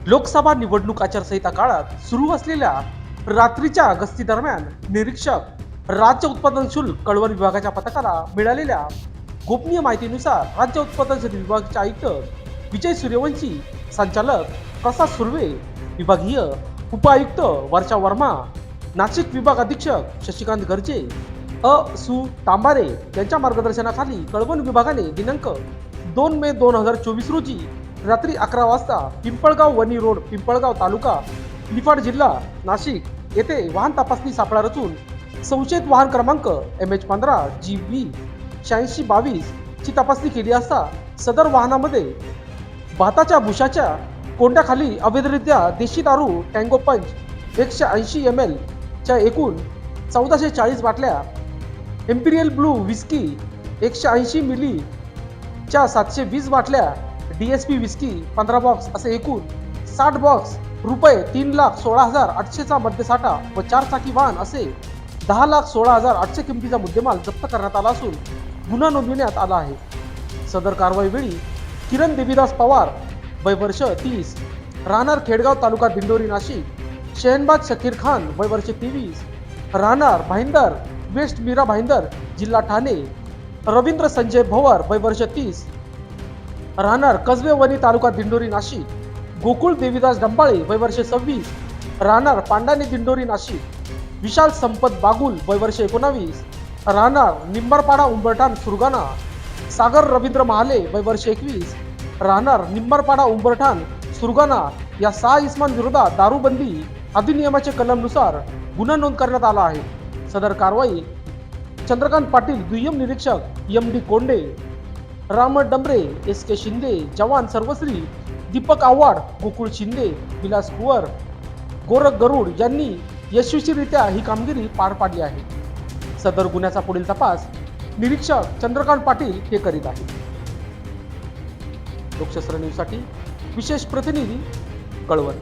लोकसभा निवडणूक आचारसंहिता काळात सुरू असलेल्या रात्रीच्या गस्ती दरम्यान निरीक्षक राज्य उत्पादन शुल्क कळवण विभागाच्या पथकाला मिळालेल्या गोपनीय माहितीनुसार राज्य उत्पादन शुल्क विभागाचे आयुक्त विजय सूर्यवंशी, संचालक प्रसाद सुर्वे, विभागीय उपायुक्त वर्षा वर्मा, नाशिक विभाग अधीक्षक शशिकांत गर्जे, सु तांबारे यांच्या मार्गदर्शनाखाली कळवण विभागाने दिनांक 2 मे 2024 रोजी रात्री 11 वाजता पिंपळगाव वनी रोड, पिंपळगाव तालुका, निफाड जिल्हा नाशिक येथे वाहन तपासणी सापळा रचून संशयित वाहन क्रमांक MH15 GB 8622 ची तपासणी केली असता सदर वाहनामध्ये भाताच्या भुशाच्या कोंड्याखाली अवैधरित्या देशी दारू टँगो पंच 180 ml च्या एकूण 1440 बाटल्या, एम्पिरियल ब्लू विस्की 180 मिली च्या 720 बाटल्या, DSP विस्की 15 बॉक्स असे एकूण 60 बॉक्स रुपये 3,16,800 चा मद्यसाठा व 4 चाकी वाहन असे 10,16,800 किमतीचा मुद्देमाल जप्त करण्यात आला असून गुन्हा नोंदविण्यात आला आहे. सदर कारवाई वेळी किरण देवीदास पवार वय वर्ष 30 राहणार खेडगाव तालुका दिंडोरी नाशिक, शहनबाज शकीर खान वय वर्ष 23 राहणार भाईंदर वेस्ट मीरा भाईंदर जिल्हा ठाणे, रवींद्र संजय भवर वय वर्ष 30 राहणार कसबे वनी तालुका दिंडोरी नाशिक, गोकुळ देवीदास डंबाळे वय वर्ष 26 राहणार पांडाने दिंडोरी नाशिक, विशाल संपत बागुल वय वर्ष 19 राहणार निंबारपाडा उंबरठाण सुरगाणा, सागर रवींद्र महाले वय वर्ष 21 राहणार निंबारपाडा उंबरठाण सुरगाणा या 6 इसमांविरोधात दारूबंदी अधिनियमाच्या कलमनुसार गुन्हा नोंद करण्यात आला आहे. सदर कारवाई चंद्रकांत पाटील, दुय्यम निरीक्षक MD कोंडे, राम डंबरे, SK शिंदे, जवान सर्वश्री, दीपक आव्हाड, गोकुळ शिंदे, विलास कुवर, गोरख गरुड यांनी यशस्वीरित्या ही कामगिरी पार पाडली आहे. सदर गुन्ह्याचा पुढील तपास निरीक्षक चंद्रकांत पाटील हे करीत आहेत. लोकशास्त्र न्यूजसाठी विशेष प्रतिनिधी कळवण.